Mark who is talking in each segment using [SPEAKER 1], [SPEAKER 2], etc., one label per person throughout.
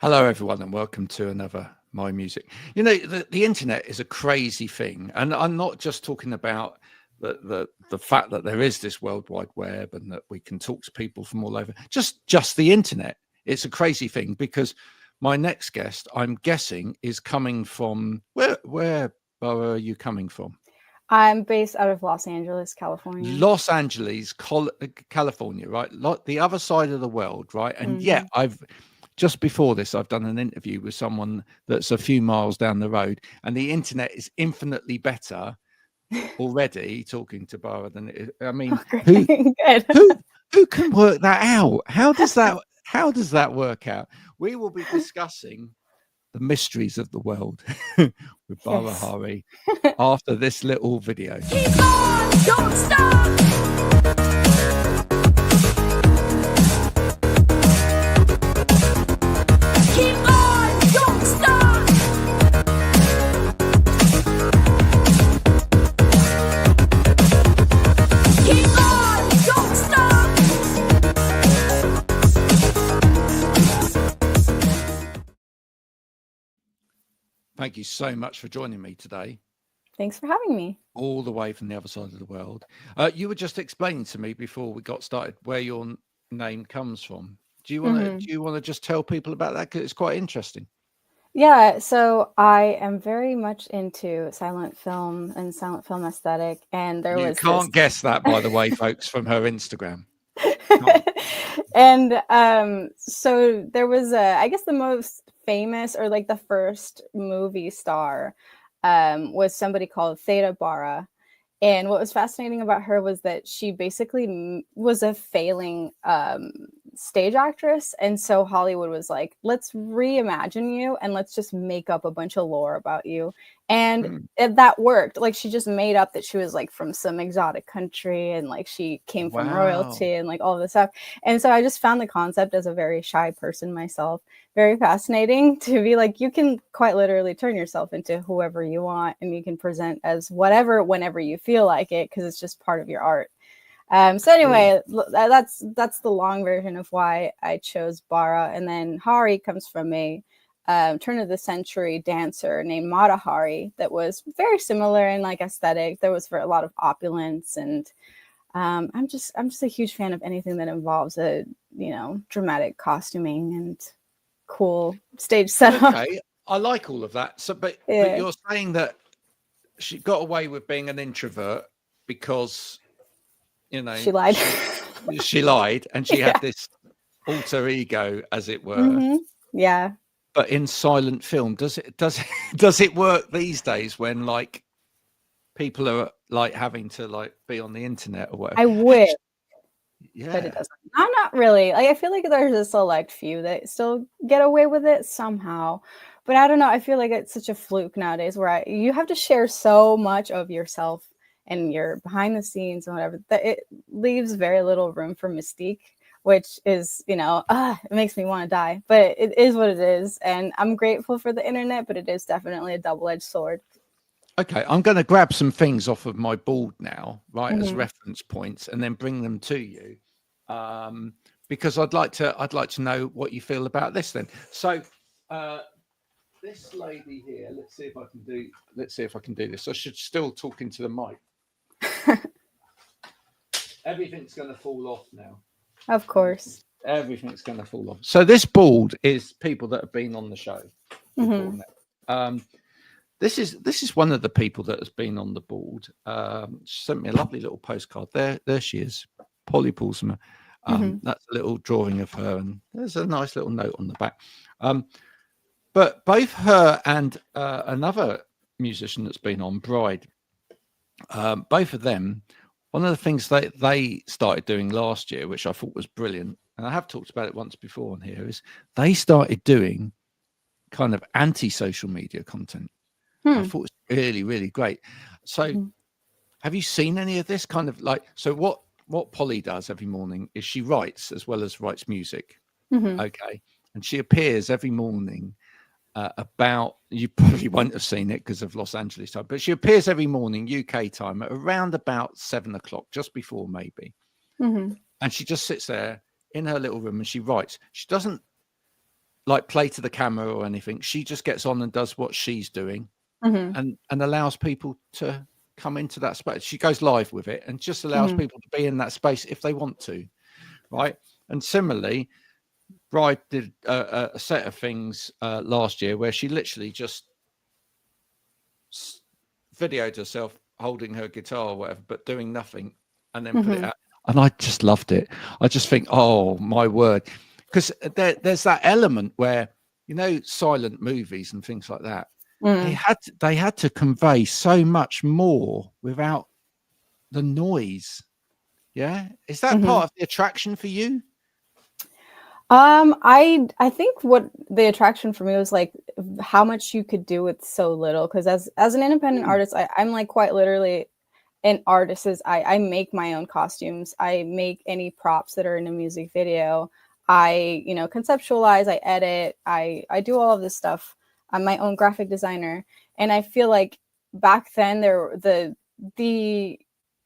[SPEAKER 1] Hello, everyone, and welcome to another My Music. You know, the internet is a crazy thing, and I'm not just talking about the fact that there is this World Wide Web and that we can talk to people from all over. Just the internet. It's a crazy thing because my next guest, I'm guessing, is coming from where Bara, are you coming from?
[SPEAKER 2] I'm based out of Los Angeles, California.
[SPEAKER 1] Los Angeles, California, right? The other side of the world, right? And yeah, just before this, I've done an interview with someone that's a few miles down the road, and the internet is infinitely better already talking to Bara than it is. I mean, who
[SPEAKER 2] Good.
[SPEAKER 1] who can work that out? How does that work out? We will be discussing the mysteries of the world with Bara Hari after this little video.
[SPEAKER 3] Keep on, don't stop. Keep on, don't stop. Keep on, don't stop.
[SPEAKER 1] Thank you so much for joining me today.
[SPEAKER 2] Thanks for having me.
[SPEAKER 1] All the way from the other side of the world. You were just explaining to me before we got started where your name comes from. Do you want to just tell people about that, because it's quite interesting?
[SPEAKER 2] Yeah, so I am very much into silent film and silent film aesthetic, and
[SPEAKER 1] You can't guess that, by the way, folks, from her Instagram.
[SPEAKER 2] And so there was I guess the most famous, or like the first movie star, was somebody called Theda Bara. And what was fascinating about her was that she basically was a failing stage actress. And so Hollywood was like, let's reimagine you and let's just make up a bunch of lore about you. And that worked. Like, she just made up that she was like from some exotic country, and like she came from royalty and like all this stuff. And so I just found the concept, as a very shy person myself, very fascinating, to be like, you can quite literally turn yourself into whoever you want, and you can present as whatever whenever you feel like it, because it's just part of your art. So anyway, that's the long version of why I chose Bara. And then Hari comes from a turn of the century dancer named Bara Hari that was very similar in like aesthetic. There was for a lot of opulence, and I'm just a huge fan of anything that involves a dramatic costuming and cool stage setup.
[SPEAKER 1] Okay, I like all of that. So, but you're saying that she got away with being an introvert because,
[SPEAKER 2] she lied.
[SPEAKER 1] She lied, and she had this alter ego, as it were.
[SPEAKER 2] Yeah.
[SPEAKER 1] But in silent film, does it work these days when like people are like having to like be on the internet or whatever?
[SPEAKER 2] I wish.
[SPEAKER 1] Yeah.
[SPEAKER 2] But it doesn't. Not really. Like, I feel like there's a select few that still get away with it somehow. But I don't know. I feel like it's such a fluke nowadays where you have to share so much of yourself and your behind the scenes and whatever, that it leaves very little room for mystique, which is, it makes me want to die. But it is what it is. And I'm grateful for the internet, but it is definitely a double-edged sword.
[SPEAKER 1] Okay, I'm going to grab some things off of my board now, right, as reference points, and then bring them to you, because I'd like to know what you feel about this. Then, so this lady here, let's see if I can do this. I should still talk into the mic. Everything's going to fall off now.
[SPEAKER 2] Of course,
[SPEAKER 1] everything's going to fall off. So this board is people that have been on the show. This is one of the people that has been on the board. She sent me a lovely little postcard. There she is, Polly Paulsma. That's a little drawing of her, and there's a nice little note on the back. But both her and another musician that's been on, Bride, both of them, one of the things that they started doing last year, which I thought was brilliant, and I have talked about it once before on here, is they started doing kind of anti-social media content. I thought it was really, really great. So have you seen any of this kind of like, so what Polly does every morning is she writes as well as writes music. Okay. And she appears every morning about, you probably won't have seen it because of Los Angeles time, but she appears every morning UK time at around about 7 o'clock, just before maybe. And she just sits there in her little room and she writes. She doesn't like play to the camera or anything. She just gets on and does what she's doing, and allows people to come into that space. She goes live with it and just allows people to be in that space if they want to, right? And similarly, Bride did a set of things last year where she literally just videoed herself holding her guitar or whatever, but doing nothing, and then put it out. And I just loved it. I just think, oh my word, because there's that element where, you know, silent movies and things like that. They had to convey so much more without the noise. Yeah, is that part of the attraction for you?
[SPEAKER 2] I think what the attraction for me was like how much you could do with so little. Because as an independent artist, I'm like quite literally an artist. I make my own costumes. I make any props that are in a music video. I, you know, conceptualize, I edit, I do all of this stuff. I'm my own graphic designer. And I feel like back then there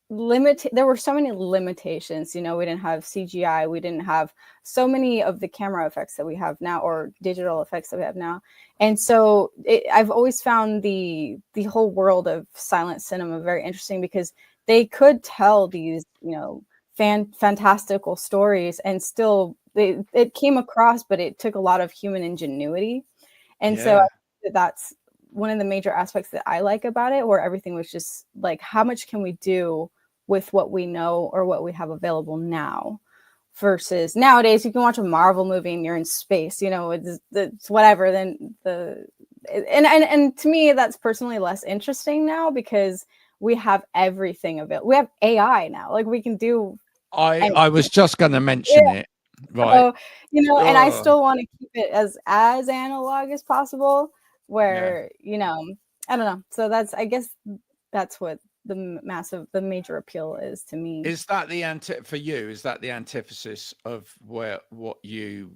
[SPEAKER 2] were so many limitations. You know, we didn't have CGI, we didn't have so many of the camera effects that we have now, or digital effects that we have now. And so I've always found the whole world of silent cinema very interesting, because they could tell these, you know, fantastical stories, and still it came across, but it took a lot of human ingenuity. And so I think that's one of the major aspects that I like about it, where everything was just like, how much can we do with what we know or what we have available now, versus nowadays you can watch a Marvel movie and you're in space, you know, it's whatever. Then and to me, that's personally less interesting now, because we have everything available. We have AI now, like we can do.
[SPEAKER 1] I was just going to mention it, right?
[SPEAKER 2] So, you know, and I still want to keep it as analog as possible, where, you know, I don't know. So I guess that's what the major appeal is to me.
[SPEAKER 1] Is that for you? Is that the antithesis of what you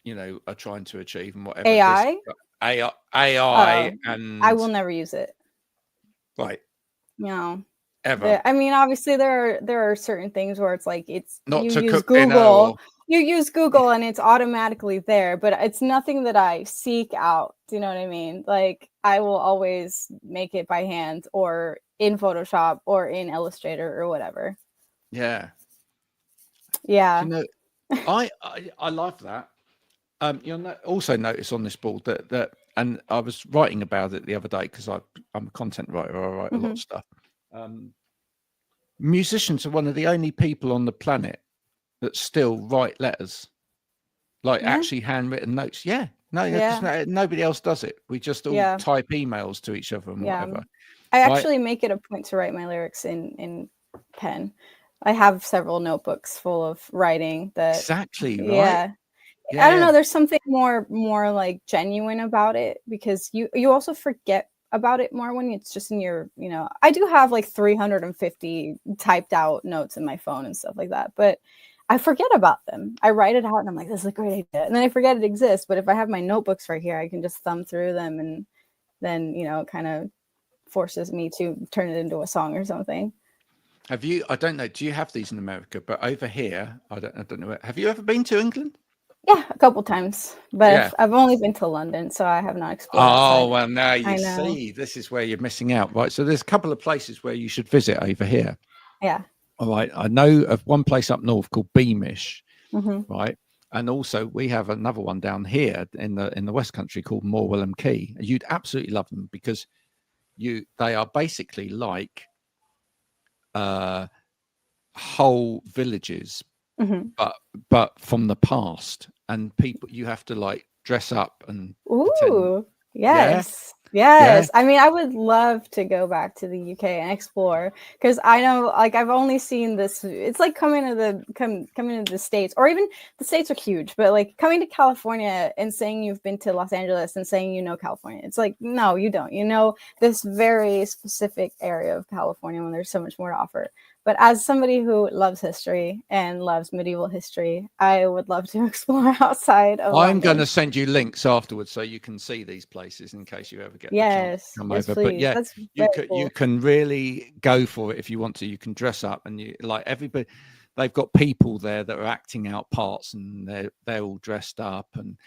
[SPEAKER 1] know, are trying to achieve, and whatever AI, and
[SPEAKER 2] I will never use it.
[SPEAKER 1] Right.
[SPEAKER 2] You know.
[SPEAKER 1] Ever.
[SPEAKER 2] I mean, obviously there are certain things where it's like
[SPEAKER 1] Not
[SPEAKER 2] you
[SPEAKER 1] to
[SPEAKER 2] use
[SPEAKER 1] cook
[SPEAKER 2] Google, you use Google and it's automatically there, but it's nothing that I seek out. Do you know what I mean? Like, I will always make it by hand, or in Photoshop, or in Illustrator, or whatever.
[SPEAKER 1] Yeah.
[SPEAKER 2] Yeah.
[SPEAKER 1] You know, I love that. You'll also notice on this board that, and I was writing about it the other day, because I'm a content writer. I write a lot of stuff. Musicians are one of the only people on the planet that still write letters, like actually handwritten notes. Nobody else does it. We just all type emails to each other and whatever.
[SPEAKER 2] I actually make it a point to write my lyrics in pen. I have several notebooks full of writing that
[SPEAKER 1] exactly right.
[SPEAKER 2] Yeah, I don't know. There's something more like genuine about it, because you also forget about it more when it's just in your, you know, I do have like 350 typed out notes in my phone and stuff like that, but I forget about them. I write it out and I'm like, this is a great idea. And then I forget it exists. But if I have my notebooks right here, I can just thumb through them, and then, you know, it kind of forces me to turn it into a song or something.
[SPEAKER 1] Have you, I don't know, do you have these in America? But over here, I don't know. Have you ever been to England?
[SPEAKER 2] Yeah, a couple times, but I've only been to London, so I have not explored.
[SPEAKER 1] Oh, well, now you see, this is where you're missing out, right? So there's a couple of places where you should visit over here.
[SPEAKER 2] Yeah.
[SPEAKER 1] All right. I know of one place up north called Beamish, right? And also we have another one down here in the West Country called Morwell Quay. You'd absolutely love them, because they are basically like whole villages, but from the past, and people, you have to like dress up and pretend.
[SPEAKER 2] Yes. Yeah. I mean, I would love to go back to the UK and explore, because I know, like, I've only seen this. It's like coming to the States, or even the States are huge, but like coming to California and saying you've been to Los Angeles and saying you know California. It's like, no, you don't. You know this very specific area of California when there's so much more to offer. But as somebody who loves history and loves medieval history, I would love to explore outside of
[SPEAKER 1] I'm going to send you links afterwards so you can see these places in case you ever get the chance to come over.
[SPEAKER 2] Please.
[SPEAKER 1] But yeah,
[SPEAKER 2] that's
[SPEAKER 1] you can really go for it if you want to. You can dress up, and you like everybody. They've got people there that are acting out parts, and they're all dressed up, and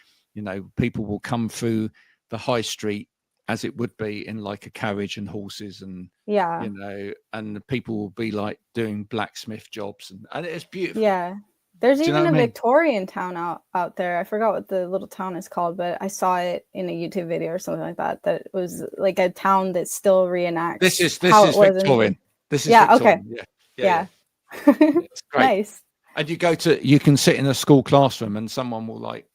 [SPEAKER 1] people will come through the high street as it would be in like a carriage and horses, and and the people will be like doing blacksmith jobs, and it's beautiful.
[SPEAKER 2] Yeah. There's
[SPEAKER 1] Do you know
[SPEAKER 2] even
[SPEAKER 1] what
[SPEAKER 2] a
[SPEAKER 1] I mean?
[SPEAKER 2] Victorian town out there. I forgot what the little town is called, but I saw it in a YouTube video or something like that. That it was like a town that still reenacts.
[SPEAKER 1] This is
[SPEAKER 2] Victorian.
[SPEAKER 1] This is Victorian.
[SPEAKER 2] Okay.
[SPEAKER 1] Yeah. It's great.
[SPEAKER 2] Nice.
[SPEAKER 1] And you can sit in a school classroom, and someone will like,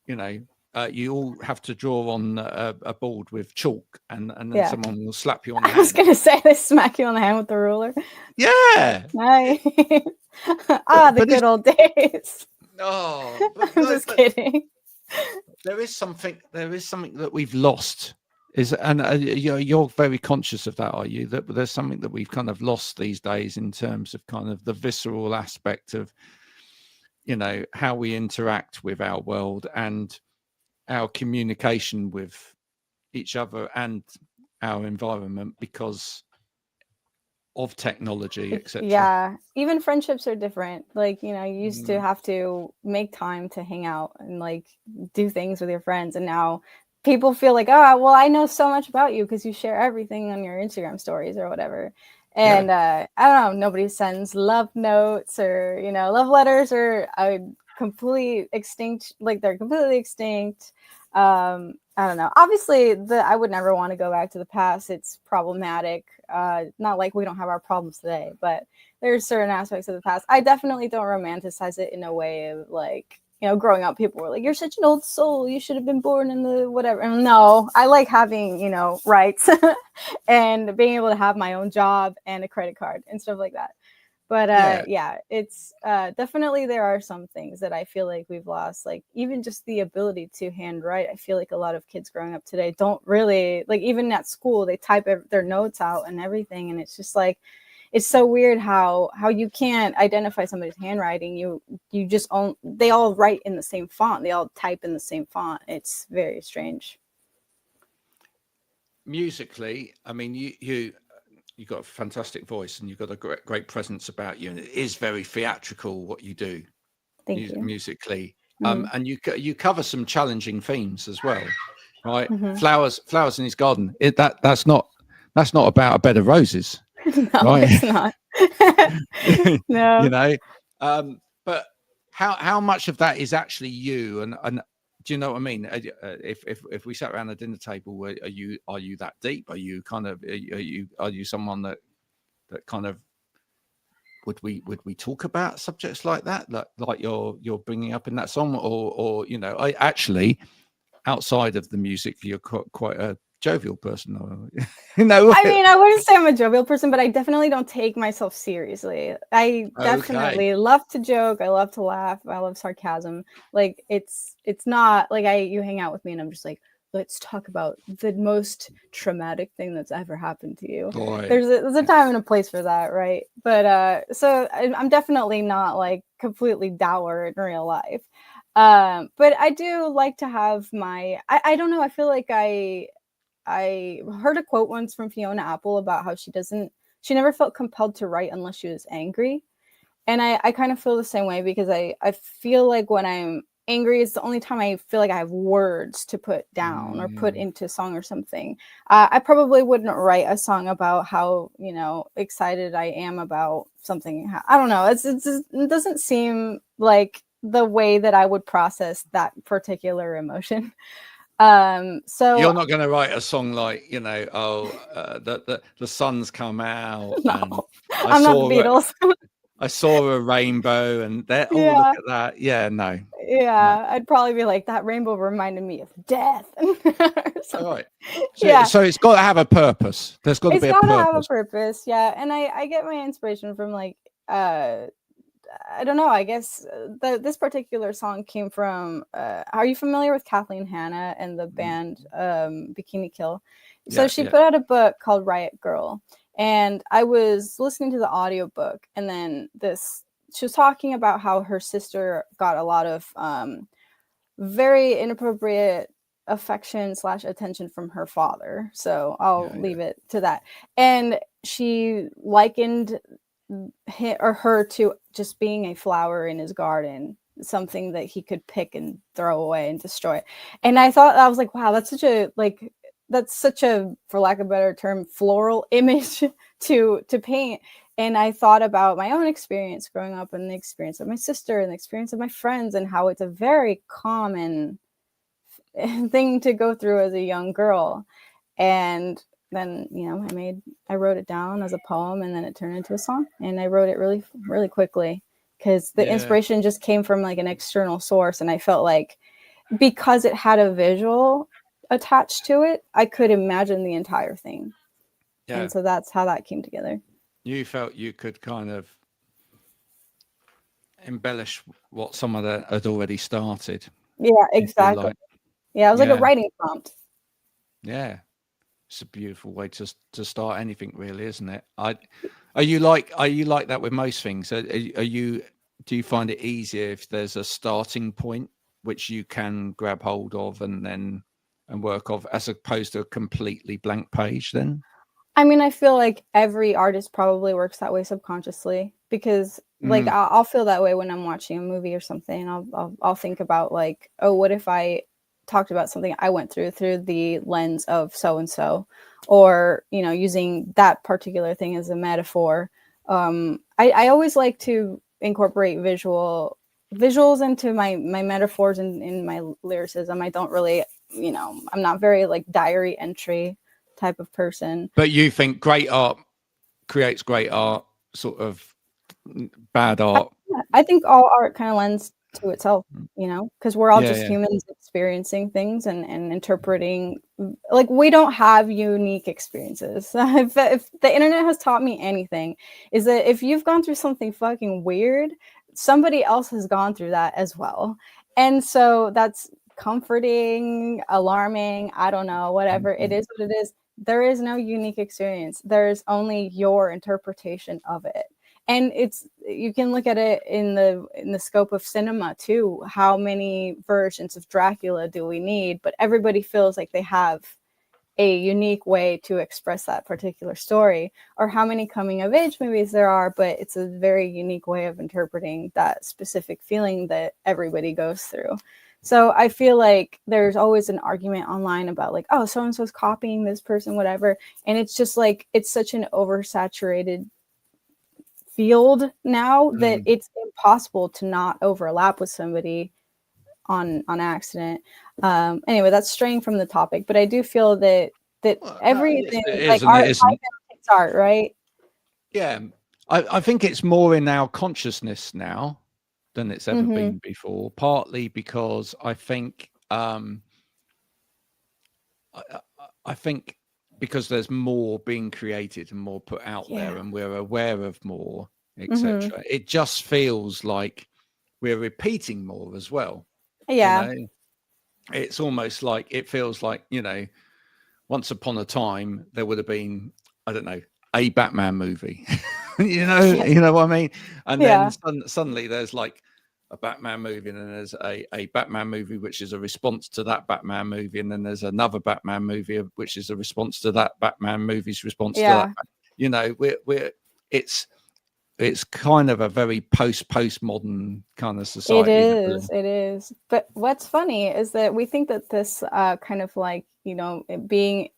[SPEAKER 1] you all have to draw on a board with chalk, and then someone will slap you on the hand.
[SPEAKER 2] I was gonna say they smack you on the hand with the ruler.
[SPEAKER 1] Yeah.
[SPEAKER 2] Nice. The good old days.
[SPEAKER 1] Oh,
[SPEAKER 2] I'm just kidding.
[SPEAKER 1] There is something that we've lost. You're very conscious of that, are you? That there's something that we've kind of lost these days in terms of kind of the visceral aspect of, how we interact with our world and our communication with each other and our environment because of technology, etc.
[SPEAKER 2] Yeah, even friendships are different. Like, you used to have to make time to hang out and like do things with your friends, and now people feel like, oh, well, I know so much about you because you share everything on your Instagram stories or whatever. And I don't know, nobody sends love notes or love letters, or completely extinct. Like, they're completely extinct. I don't know. Obviously, I would never want to go back to the past. It's problematic. Not like we don't have our problems today, but there's certain aspects of the past. I definitely don't romanticize it in a way of like, growing up, people were like, you're such an old soul, you should have been born in the whatever. And no, I like having, rights and being able to have my own job and a credit card and stuff like that. But it's definitely, there are some things that I feel like we've lost, like even just the ability to handwrite. I feel like a lot of kids growing up today don't really, like, even at school, they type their notes out and everything. And it's just like, it's so weird how you can't identify somebody's handwriting. You just they all write in the same font. They all type in the same font. It's very strange.
[SPEAKER 1] Musically, I mean, you got a fantastic voice and you've got a great presence about you, and it is very theatrical what you do.
[SPEAKER 2] Thank you.
[SPEAKER 1] Musically. And you cover some challenging themes as well, right?
[SPEAKER 2] Mm-hmm.
[SPEAKER 1] Flowers in his garden. That's not about a bed of roses.
[SPEAKER 2] No,
[SPEAKER 1] right?
[SPEAKER 2] It's not. No.
[SPEAKER 1] But how much of that is actually you? And do you know what I mean? If we sat around a dinner table, are you that deep? Are you kind of are you someone that kind of would we talk about subjects like that, like you're bringing up in that song, or I actually, outside of the music, you're quite a jovial person,
[SPEAKER 2] I mean, I wouldn't say I'm a jovial person, but I definitely don't take myself seriously. I definitely love to joke. I love to laugh. I love sarcasm. Like, it's not like you hang out with me and I'm just like, let's talk about the most traumatic thing that's ever happened to you.
[SPEAKER 1] Boy.
[SPEAKER 2] There's a time and a place for that, right? But so I'm definitely not like completely dour in real life. But I do like to have I don't know, I feel like I heard a quote once from Fiona Apple about how she never felt compelled to write unless she was angry. And I kind of feel the same way, because I feel like when I'm angry, it's the only time I feel like I have words to put down or put into song or something. I probably wouldn't write a song about how, excited I am about something. I don't know. It doesn't seem like the way that I would process that particular emotion. So
[SPEAKER 1] you're not going to write a song like, the sun's come out.
[SPEAKER 2] No,
[SPEAKER 1] and
[SPEAKER 2] I'm not the Beatles.
[SPEAKER 1] I saw a rainbow and look at that. Yeah, no.
[SPEAKER 2] Yeah, no. I'd probably be like, that rainbow reminded me of death.
[SPEAKER 1] All right. So it's got to have a purpose. There's got to be a purpose. It's got to have a
[SPEAKER 2] purpose, yeah. And I get my inspiration from like, I don't know, I guess this particular song came from, are you familiar with Kathleen Hanna and the band Bikini Kill? So she put out a book called Riot Girl. And I was listening to the audiobook, and then she was talking about how her sister got a lot of very inappropriate affection / attention from her father. So I'll leave it to that. And she likened her to just being a flower in his garden something that he could pick and throw away and destroy. And I was like, wow, that's such a, for lack of a better term, floral image to paint. And I thought about my own experience growing up and the experience of my sister and the experience of my friends and how it's a very common thing to go through as a young girl. And then, I wrote it down as a poem, and then it turned into a song, and I wrote it really, really quickly because the inspiration just came from like an external source. And I felt like because it had a visual attached to it, I could imagine the entire thing. Yeah. And so that's how that came together.
[SPEAKER 1] You felt you could kind of embellish what someone had already started.
[SPEAKER 2] Yeah, exactly. Yeah, it was like a writing prompt.
[SPEAKER 1] Yeah. It's a beautiful way to start anything, really, isn't it? Are you like that with most things? Do you find it easier if there's a starting point which you can grab hold of and work off, as opposed to a completely blank page then?
[SPEAKER 2] I mean, I feel like every artist probably works that way subconsciously, because like I'll feel that way when I'm watching a movie or something. I'll think about like, oh, what if I talked about something I went through the lens of so and so, or using that particular thing as a metaphor. I always like to incorporate visuals into my metaphors and in my lyricism. I don't really, I'm not very like diary entry type of person.
[SPEAKER 1] But you think great art creates great art, sort of bad art?
[SPEAKER 2] I think all art kind of lends to itself, because we're all just humans experiencing things and interpreting. Like, we don't have unique experiences. If the internet has taught me anything, is that if you've gone through something fucking weird, somebody else has gone through that as well. And so that's comforting, alarming, I don't know, whatever. It is what it is. There is no unique experience. There's only your interpretation of it. And you can look at it in the scope of cinema too. How many versions of Dracula do we need? But everybody feels like they have a unique way to express that particular story. Or how many coming of age movies there are, but it's a very unique way of interpreting that specific feeling that everybody goes through. So I feel like there's always an argument online about like, oh, so-and-so's copying this person, whatever. And it's just like, it's such an oversaturated field now that it's impossible to not overlap with somebody on accident. Anyway, that's straying from the topic, but I do feel that everything like art is art, right?
[SPEAKER 1] Yeah, I think it's more in our consciousness now than it's ever been before, partly because I think because there's more being created and more put out there, and we're aware of more, etc. It just feels like we're repeating more as well.
[SPEAKER 2] Yeah.
[SPEAKER 1] It's almost like, it feels like, once upon a time there would have been, I don't know, a Batman movie. you know what I mean? And then suddenly there's like a Batman movie, and then there's a Batman movie which is a response to that Batman movie, and then there's another Batman movie which is a response to that Batman movie's response to that. It's kind of a very postmodern kind of society.
[SPEAKER 2] It is. But what's funny is that we think that this kind of like, being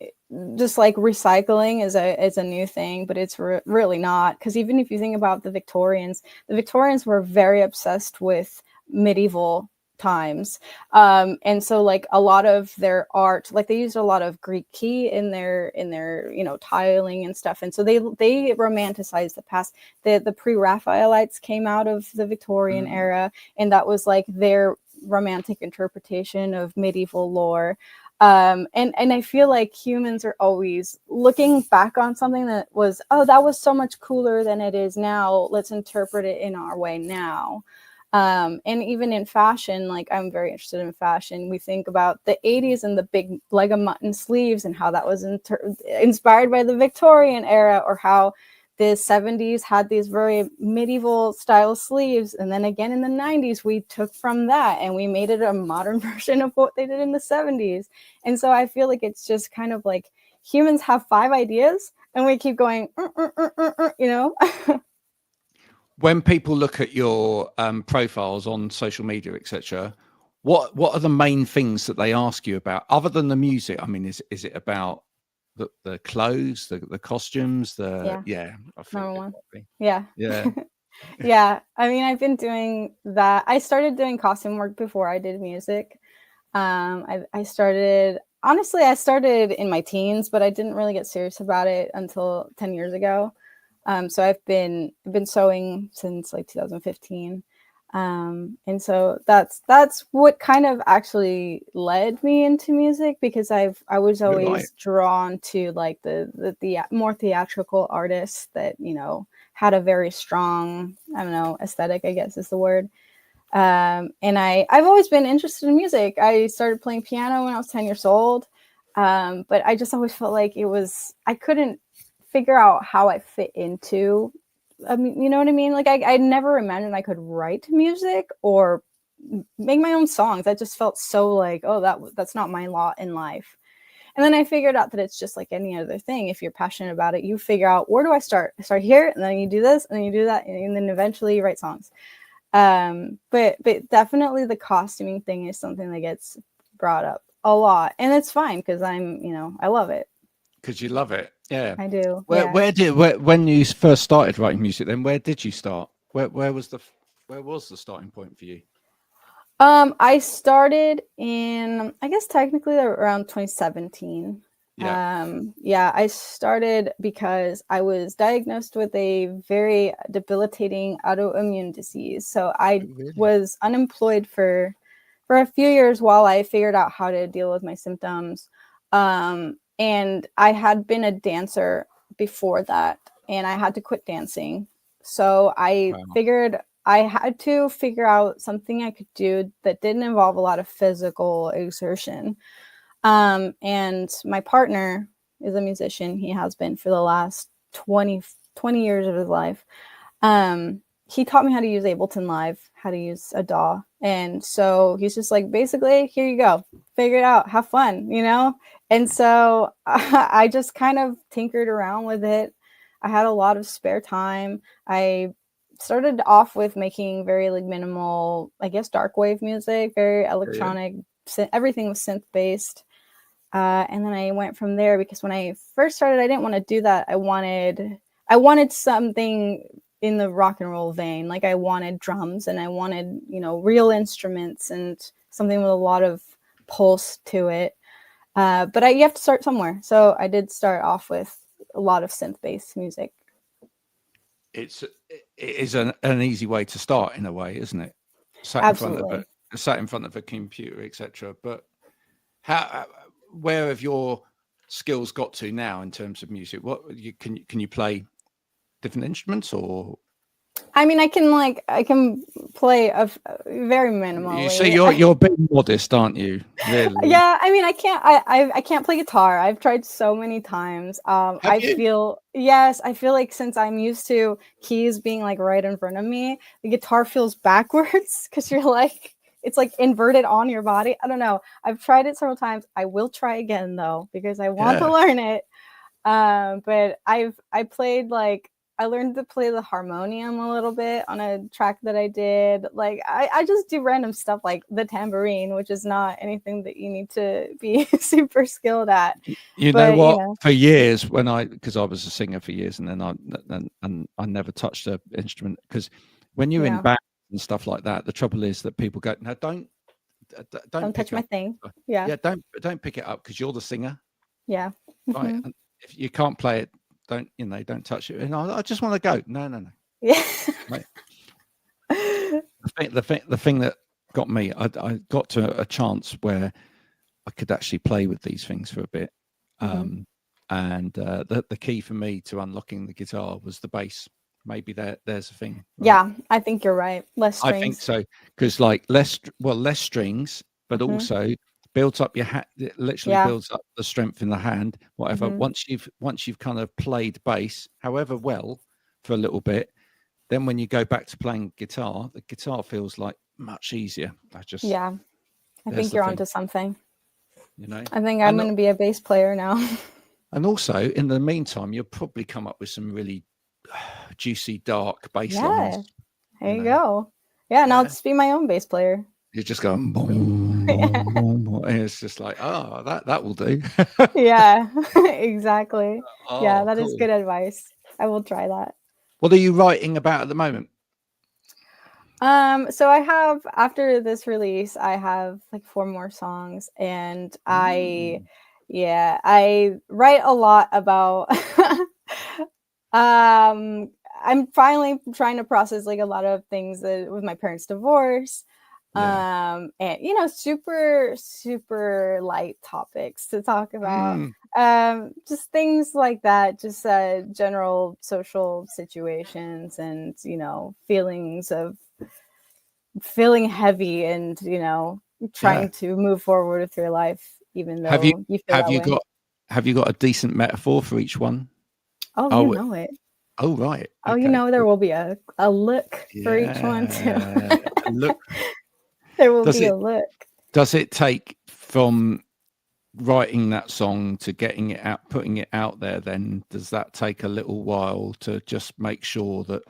[SPEAKER 2] just like recycling is a new thing, but it's really not. Because even if you think about the Victorians were very obsessed with medieval times, and so like a lot of their art, like they used a lot of Greek key in their tiling and stuff, and so they romanticized the past. The pre-Raphaelites came out of the Victorian era, and that was like their romantic interpretation of medieval lore. And I feel like humans are always looking back on something that was, oh, that was so much cooler than it is now. Let's interpret it in our way now. And even in fashion, like I'm very interested in fashion. We think about the 80s and the big leg of mutton sleeves and how that was inspired by the Victorian era, or how the 70s had these very medieval style sleeves. And then again in the 90s, we took from that and we made it a modern version of what they did in the 70s. And so I feel like it's just kind of like humans have 5 ideas and we keep going,
[SPEAKER 1] when people look at your profiles on social media, etc., what are the main things that they ask you about other than the music? I mean, is it about the clothes, the costumes,
[SPEAKER 2] Yeah,
[SPEAKER 1] I think
[SPEAKER 2] number
[SPEAKER 1] it
[SPEAKER 2] one.
[SPEAKER 1] might be.
[SPEAKER 2] Yeah.
[SPEAKER 1] Yeah.
[SPEAKER 2] Yeah. I mean, I've been doing that. I started doing costume work before I did music. I started, honestly, I started in my teens, but I didn't really get serious about it until 10 years ago. So I've been sewing since like 2015. And so that's what kind of actually led me into music, because I was
[SPEAKER 1] Oh, right.
[SPEAKER 2] always drawn to like the more theatrical artists that, you know, had a very strong, I don't know, aesthetic, I guess is the word. And I've always been interested in music. I started playing piano when I was 10 years old. But I just always felt like I couldn't figure out how I fit into, I mean, you know what I mean? Like I never imagined I could write music or make my own songs. I just felt so like, oh, that's not my lot in life. And then I figured out that it's just like any other thing. If you're passionate about it, you figure out, where do I start? I start here, and then you do this, and then you do that, and then eventually you write songs. But definitely the costuming thing is something that gets brought up a lot, and it's fine because I love it.
[SPEAKER 1] Because you love it. Yeah.
[SPEAKER 2] I do.
[SPEAKER 1] When you first started writing music, then where did you start? Where was the starting point for you?
[SPEAKER 2] I started in, I guess technically around 2017.
[SPEAKER 1] Yeah.
[SPEAKER 2] I started because I was diagnosed with a very debilitating autoimmune disease. So I
[SPEAKER 1] Really?
[SPEAKER 2] was unemployed for a few years while I figured out how to deal with my symptoms. And I had been a dancer before that, and I had to quit dancing. So I figured I had to figure out something I could do that didn't involve a lot of physical exertion. And my partner is a musician. He has been for the last 20 years of his life. He taught me how to use Ableton Live, how to use a DAW. And so he's just like, basically, here you go, figure it out, have fun, you know? And so I just kind of tinkered around with it. I had a lot of spare time. I started off with making very like minimal, I guess, dark wave music, very electronic. Everything was synth based. And then I went from there, because when I first started, I didn't want to do that. I wanted something in the rock and roll vein. Like I wanted drums, and I wanted, real instruments and something with a lot of pulse to it. But you have to start somewhere. So I did start off with a lot of synth-based music.
[SPEAKER 1] It is an easy way to start, in a way, isn't it?
[SPEAKER 2] Absolutely.
[SPEAKER 1] Sat in front of a computer, etc. But where have your skills got to now in terms of music? Can you play different instruments, or?
[SPEAKER 2] I mean, I can play very minimally.
[SPEAKER 1] You see, you're being modest, aren't you? Really?
[SPEAKER 2] Yeah, I mean, I can't play guitar. I've tried so many times. I feel like since I'm used to keys being like right in front of me, the guitar feels backwards because you're like, it's like inverted on your body. I don't know. I've tried it several times. I will try again though, because I want to learn it. But I learned to play the harmonium a little bit on a track that I did. Like I just do random stuff like the tambourine, which is not anything that you need to be super skilled at.
[SPEAKER 1] Know what? For years, because I was a singer for years, and then I never touched an instrument, because when you're in band and stuff like that, the trouble is that people go, no, don't
[SPEAKER 2] touch my thing.
[SPEAKER 1] Yeah, don't pick it up, because you're the singer.
[SPEAKER 2] Yeah.
[SPEAKER 1] Right. And if you can't play it, don't touch it. And I just want to go. No.
[SPEAKER 2] Yeah.
[SPEAKER 1] Right. The thing that got me, I got to a chance where I could actually play with these things for a bit. And the key for me to unlocking the guitar was the bass. Maybe there's a thing. Right?
[SPEAKER 2] Yeah, I think you're right. Less strings.
[SPEAKER 1] I think so, because like less strings, but also builds up your hand. It literally builds up the strength in the hand. Whatever. Once you've kind of played bass, however well, for a little bit, then when you go back to playing guitar, the guitar feels like much easier. I
[SPEAKER 2] think you're onto something.
[SPEAKER 1] I
[SPEAKER 2] think I'm going to be a bass player now.
[SPEAKER 1] And also, in the meantime, you'll probably come up with some really juicy, dark bass
[SPEAKER 2] Yeah.
[SPEAKER 1] lines.
[SPEAKER 2] There you go. Yeah, and I'll just be my own bass player.
[SPEAKER 1] You're just going boom, boom, boom, boom, and it's just like, oh, that will do.
[SPEAKER 2] Yeah, exactly. Yeah,
[SPEAKER 1] Oh,
[SPEAKER 2] that is
[SPEAKER 1] cool.
[SPEAKER 2] good advice. I will try that.
[SPEAKER 1] What are you writing about at the moment?
[SPEAKER 2] So I have, after this release, I have like 4 more songs, and I write a lot about I'm finally trying to process like a lot of things with my parents' divorce. And super, super light topics to talk about. Just things like that, just general social situations, and feelings of feeling heavy, and trying to move forward with your life, even though
[SPEAKER 1] Have you
[SPEAKER 2] feel that way.
[SPEAKER 1] have you got a decent metaphor for each one?
[SPEAKER 2] Oh, you know it.
[SPEAKER 1] Oh, right.
[SPEAKER 2] Oh,
[SPEAKER 1] Okay.
[SPEAKER 2] there will be a look for each one too.
[SPEAKER 1] Look,
[SPEAKER 2] there will be a look.
[SPEAKER 1] Does it take from writing that song to getting it out, putting it out there, then does that take a little while to just make sure that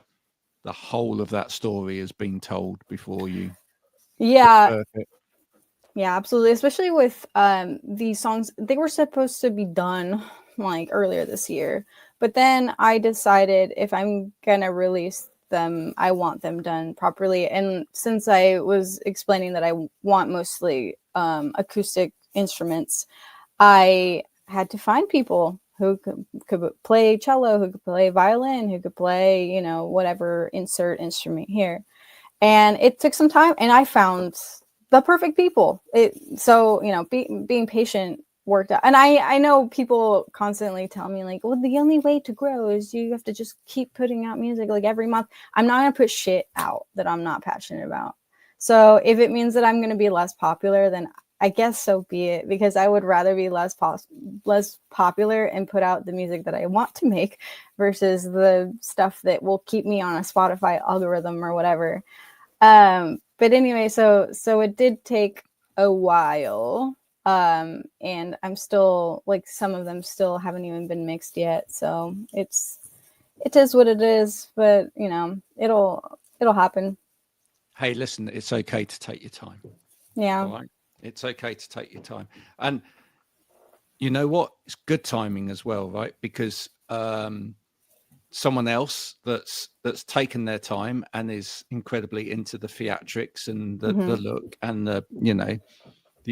[SPEAKER 1] the whole of that story has been told before you?
[SPEAKER 2] Yeah, absolutely. Especially with these songs, they were supposed to be done like earlier this year, but then I decided if I'm gonna release them, I want them done properly. And since I was explaining that I want mostly acoustic instruments, I had to find people who could play cello, who could play violin, who could play, whatever insert instrument here. And it took some time, and I found the perfect people. Being patient worked out. And I know people constantly tell me like, well, the only way to grow is you have to just keep putting out music like every month. I'm not going to put shit out that I'm not passionate about. So if it means that I'm going to be less popular, then I guess so be it, because I would rather be less popular and put out the music that I want to make versus the stuff that will keep me on a Spotify algorithm or whatever. But anyway, so it did take a while. And I'm still like, some of them still haven't even been mixed yet. So it is what it is, but it'll happen.
[SPEAKER 1] Hey, listen, it's okay to take your time.
[SPEAKER 2] Yeah.
[SPEAKER 1] All right. It's okay to take your time. And you know what? It's good timing as well, right? Because someone else that's taken their time and is incredibly into the theatrics and the look and the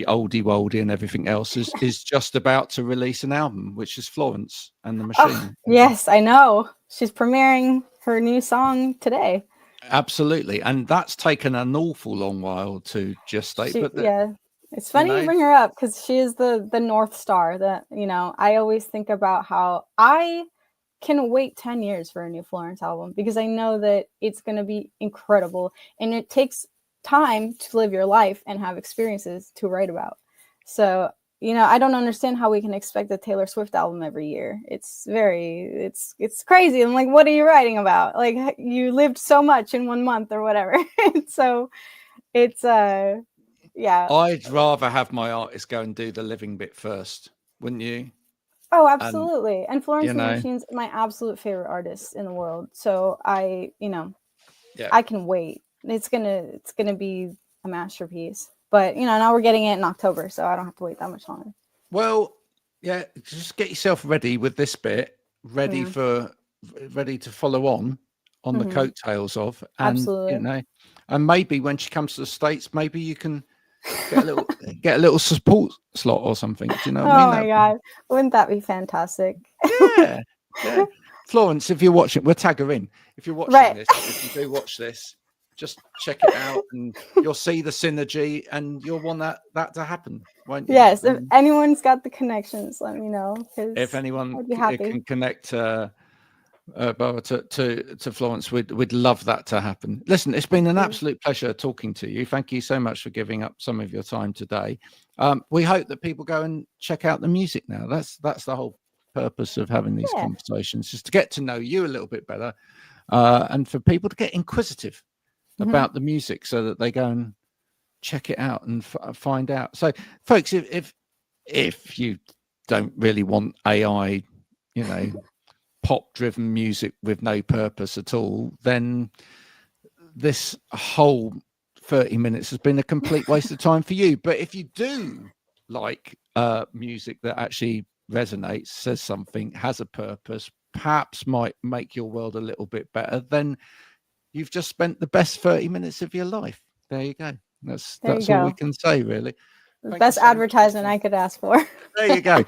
[SPEAKER 1] oldie woldy and everything else is just about to release an album, which is Florence and the Machine.
[SPEAKER 2] Yes, I know. She's premiering her new song today.
[SPEAKER 1] Absolutely. And that's taken an awful long while to gestate.
[SPEAKER 2] It's funny you bring her up, because she is the North Star that, I always think about how I can wait 10 years for a new Florence album, because I know that it's going to be incredible, and it takes time to live your life and have experiences to write about. So, I don't understand how we can expect a Taylor Swift album every year. It's crazy. I'm like, what are you writing about? Like, you lived so much in 1 month or whatever. So it's yeah.
[SPEAKER 1] I'd rather have my artist go and do the living bit first, wouldn't you?
[SPEAKER 2] Oh, absolutely. And Florence and the Machine's my absolute favorite artist in the world. So I can wait. It's gonna be a masterpiece. But now we're getting it in October, so I don't have to wait that much longer.
[SPEAKER 1] Well, yeah, just get yourself ready with this bit, ready to follow on the coattails of, and
[SPEAKER 2] absolutely.
[SPEAKER 1] And maybe when she comes to the States, maybe you can get a little support slot or something. Do you know what I mean?
[SPEAKER 2] Oh my God, wouldn't that be fantastic?
[SPEAKER 1] Yeah. Florence, if you're watching, we'll tag her in. If you're watching this, if you do watch this, just check it out, and you'll see the synergy, and you'll want that to happen, won't you?
[SPEAKER 2] Yes. If anyone's got the connections, let me know.
[SPEAKER 1] If anyone
[SPEAKER 2] I'd be happy.
[SPEAKER 1] can connect Bara to Florence, we'd love that to happen. Listen, it's been an absolute pleasure talking to you. Thank you so much for giving up some of your time today. We hope that people go and check out the music now. That's the whole purpose of having these conversations, just to get to know you a little bit better, and for people to get inquisitive about the music, so that they go and check it out and find out. So, folks, if you don't really want AI, pop driven music with no purpose at all, then this whole 30 minutes has been a complete waste of time for you. But if you do like music that actually resonates, says something, has a purpose, perhaps might make your world a little bit better, then you've just spent the best 30 minutes of your life. There you go. That's all we can say, really.
[SPEAKER 2] Best advertisement I could ask for.
[SPEAKER 1] There you go.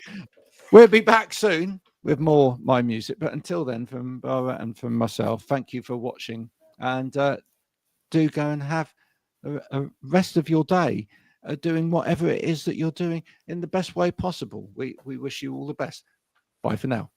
[SPEAKER 1] We'll be back soon with more My Music. But until then, from Bara and from myself, thank you for watching. And do go and have a rest of your day doing whatever it is that you're doing in the best way possible. We wish you all the best. Bye for now.